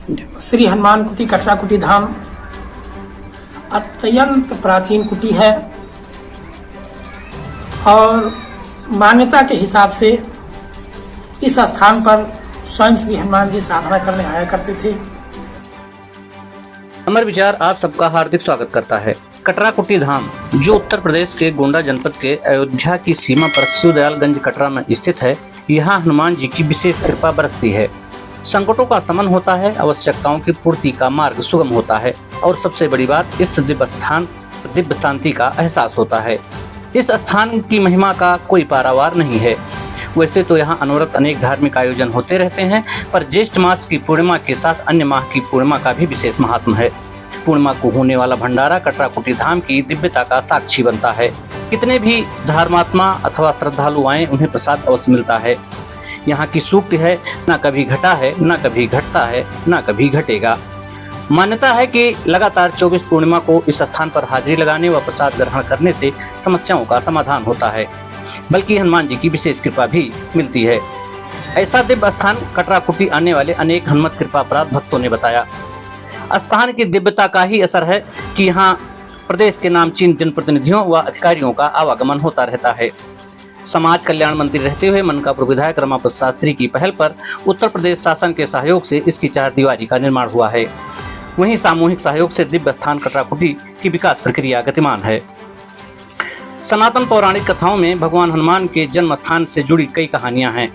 श्री हनुमान कुटी कटरा कुटी धाम अत्यंत प्राचीन कुटी है और मान्यता के हिसाब से इस स्थान पर स्वयं श्री हनुमान जी साधना करने आया करते थे। अमर विचार आप सबका हार्दिक स्वागत करता है। कटरा कुटी धाम जो उत्तर प्रदेश के गोंडा जनपद के अयोध्या की सीमा पर शिवदयालगंज कटरा में स्थित है, यहाँ हनुमान जी की विशेष कृपा बरसती है। संकटों का शमन होता है, आवश्यकताओं की पूर्ति का मार्ग सुगम होता है और सबसे बड़ी बात, इस दिव्य शांति का एहसास होता है। इस स्थान की महिमा का कोई पारावार नहीं है। वैसे तो यहाँ अनवरत अनेक धार्मिक आयोजन होते रहते हैं, पर ज्येष्ठ मास की पूर्णिमा के साथ अन्य माह की पूर्णिमा का भी विशेष महात्म है। पूर्णिमा को होने वाला भंडारा कटरा कुटी धाम की दिव्यता का साक्षी बनता है। कितने भी धर्मात्मा अथवा श्रद्धालु आए, उन्हें प्रसाद अवश्य मिलता है। यहाँ की सूक्ति है, ना कभी घटा है, ना कभी घटता है, ना कभी घटेगा। मान्यता है कि लगातार 24 पूर्णिमा को इस स्थान पर हाजिरी लगाने व प्रसाद ग्रहण करने से समस्याओं का समाधान होता है, बल्कि हनुमान जी की विशेष कृपा भी मिलती है। ऐसा दिव्य स्थान कटरा कुटी आने वाले अनेक हनुमत कृपा प्राप्त भक्तों ने बताया। स्थान की दिव्यता का ही असर है कि यहाँ प्रदेश के नामचीन जनप्रतिनिधियों व अधिकारियों का आवागमन होता रहता है। समाज कल्याण मंत्री रहते हुए मनकापुर विधायक रमापत शास्त्री की पहल पर उत्तर प्रदेश शासन के सहयोग से इसकी 4 दीवारी का निर्माण हुआ है। वहीं सामूहिक सहयोग से दिव्य स्थान कटरा कुटी की विकास प्रक्रिया गतिमान है। सनातन पौराणिक कथाओं में भगवान हनुमान के जन्म स्थान से जुड़ी कई कहानियां हैं।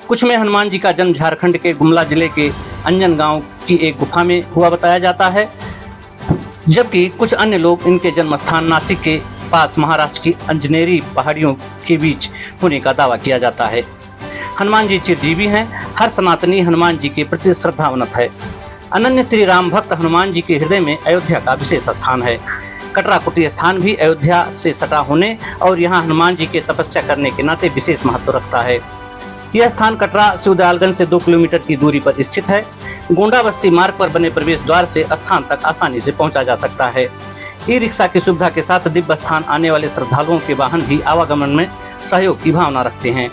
कुछ में हनुमान जी का जन्म झारखंड के गुमला जिले के अंजन गांव की एक गुफा में हुआ बताया जाता है, जबकि कुछ अन्य लोग इनके जन्म स्थान नासिक के पास महाराष्ट्र की अंजनेरी पहाड़ियों के बीच होने का दावा किया जाता है। हनुमान जी चिरजीवी हैं। हर सनातनी हनुमान जी के प्रति श्रद्धावनत है। अनन्य श्री राम भक्त हनुमान जी के हृदय में अयोध्या का विशेष स्थान है। कटरा कुटी स्थान भी अयोध्या से सटा होने और यहाँ हनुमान जी के तपस्या करने के नाते विशेष महत्व रखता है। यह स्थान कटरा शिवदयालगंज से 2 किलोमीटर की दूरी पर स्थित है। गोंडा बस्ती मार्ग पर बने प्रवेश द्वार से स्थान तक आसानी से पहुंचा जा सकता है। ई रिक्शा की सुविधा के साथ दिव्य स्थान आने वाले श्रद्धालुओं के वाहन भी आवागमन में सहयोग की भावना रखते हैं।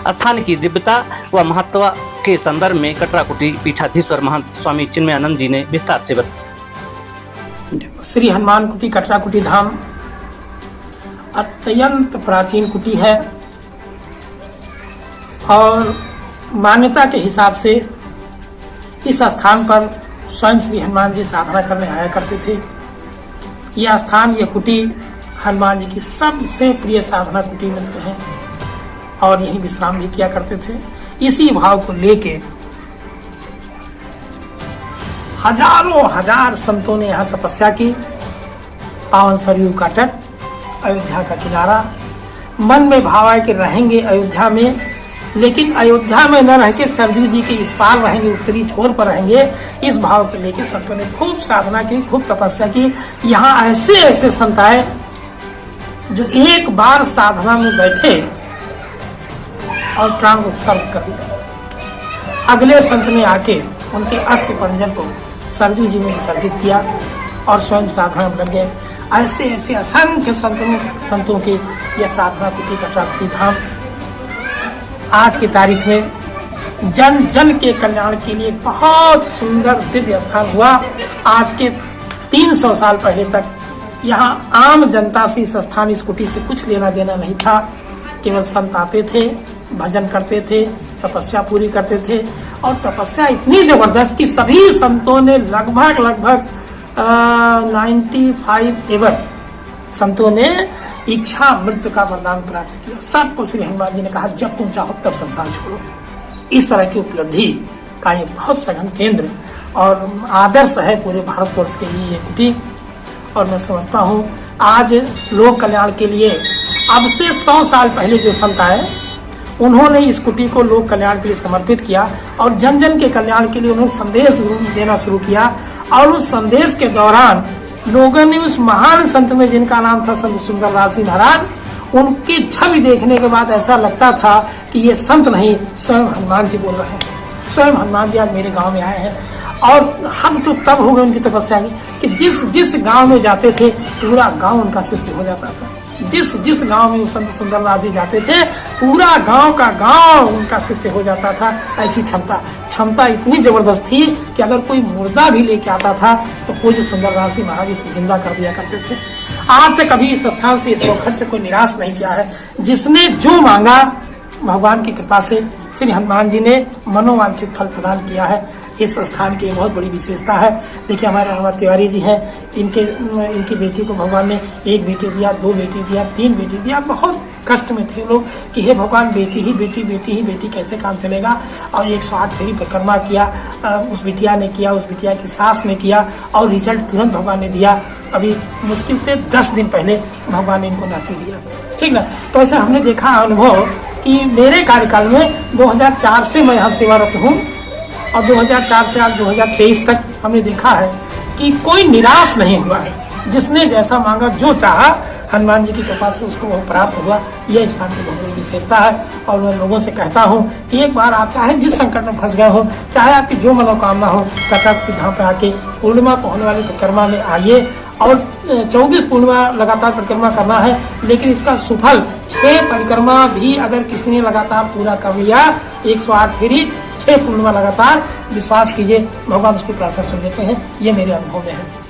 स्थान की दिव्यता व महत्व के संदर्भ में कटरा कुटी पीठाधीश्वर महंत स्वामी चिन्मयानंद जी ने विस्तार से बताया। श्री हनुमान कुटी कटरा कुटी धाम अत्यंत प्राचीन कुटी है और मान्यता के हिसाब से इस स्थान पर स्वयं श्री हनुमान जी साधना करने आया करते थे। यह स्थान, यह कुटी हनुमान जी की सबसे प्रिय साधना कुटी में से है और यही विश्राम भी किया करते थे। इसी भाव को लेके हजारों हजार संतों ने यहाँ तपस्या की। पावन सरयू का तट, अयोध्या का किनारा, मन में भाव आए कि रहेंगे अयोध्या में, लेकिन अयोध्या में न रह के सरयू जी के इस पार रहेंगे, उत्तरी छोर पर रहेंगे। इस भाव के लेके संतों ने खूब साधना की, खूब तपस्या की। यहाँ ऐसे ऐसे संत आए जो एक बार साधना में बैठे और प्राण उत्सर्ग कर दिया। अगले संत ने आके उनके अस्थि पंजर को सरयू जी में विसर्जित किया और स्वयं साधना में लग गए। ऐसे ऐसे असंख्य संतों की यह साधना कुटी कटरा कुटी धाम आज की तारीख में जन जन के कल्याण के लिए बहुत सुंदर दिव्य स्थान हुआ। आज के 300 साल पहले तक यहाँ आम जनता से इस स्थान, इस कुटी से कुछ लेना देना नहीं था। केवल संत आते थे, भजन करते थे, तपस्या पूरी करते थे और तपस्या इतनी जबरदस्त कि सभी संतों ने लगभग 95 एवर संतों ने इच्छा मृत्यु का वरदान प्राप्त किया। सबको श्री हनुमान जी ने कहा, जब तुम चाहो तब संसार छोड़ो। इस तरह की उपलब्धि का ये बहुत सघन केंद्र और आदर्श है पूरे भारतवर्ष के लिए ये कुटी। और मैं समझता हूँ आज लोक कल्याण के लिए अब से 100 साल पहले जो संत आए, उन्होंने इस कुटी को लोक कल्याण के लिए समर्पित किया और जन जन के कल्याण के लिए उन्होंने संदेश देना शुरू किया। और उस संदेश के दौरान लोगों ने उस महान संत में, जिनका नाम था संत सुंदरदास जी महाराज, उनकी छवि देखने के बाद ऐसा लगता था कि ये संत नहीं, स्वयं हनुमान जी बोल रहे हैं। स्वयं हनुमान जी आज मेरे गांव में आए हैं। और हद तो तब हो गई उनकी तपस्या की कि जिस जिस गांव में जाते थे पूरा गांव उनका शिष्य हो जाता था। जिस जिस गांव में वो संत सुंदरदास जी जाते थे, पूरा गांव का गांव उनका शिष्य हो जाता था। ऐसी क्षमता इतनी जबरदस्त थी कि अगर कोई मुर्दा भी लेके आता था तो पूज्य सुंदरदास जी महाराज उसे जिंदा कर दिया करते थे। आज तक कभी इस स्थान से, इस वक्त से कोई निराश नहीं किया है। जिसने जो मांगा भगवान की कृपा से श्री हनुमान जी ने मनोवांछित फल प्रदान किया है। इस स्थान की बहुत बड़ी विशेषता है। देखिए हमारे रामनाथ तिवारी जी हैं, इनकी बेटी को भगवान ने एक बेटी दिया, 2 बेटी दिया, 3 बेटी दिया। बहुत कष्ट में थे लोग कि हे भगवान, बेटी ही बेटी कैसे काम चलेगा। और 108 फेरी परिक्रमा किया, उस बिटिया ने किया, उस बिटिया की सास ने किया, और रिजल्ट तुरंत भगवान ने दिया। अभी मुश्किल से 10 दिन पहले भगवान ने इनको नाती दिया, ठीक ना। तो ऐसे हमने देखा अनुभव कि मेरे कार्यकाल में 2004 से मैं यहाँ सेवारत हूँ, और 2004 से आज 2023 तक हमने देखा है कि कोई निराश नहीं हुआ है। जिसने जैसा मांगा, जो चाहा, हनुमान जी की कृपा से उसको वो प्राप्त हुआ। यह स्थान की बहुत बड़ी विशेषता है। और मैं लोगों से कहता हूँ कि एक बार आप चाहे जिस संकट में फंस गए हो, चाहे आपकी जो मनोकामना हो, कटक धाम पे आके पूर्णिमा को होने वाली परिक्रमा में आइए। और 24 पूर्णिमा लगातार परिक्रमा करना है, लेकिन इसका सुफल 6 परिक्रमा भी अगर किसी ने लगातार पूरा कर लिया, 108 फेरी 6 पूर्णिमा लगातार, विश्वास कीजिए भगवान उसकी प्रार्थना सुन लेते हैं। ये मेरे अनुभव में है।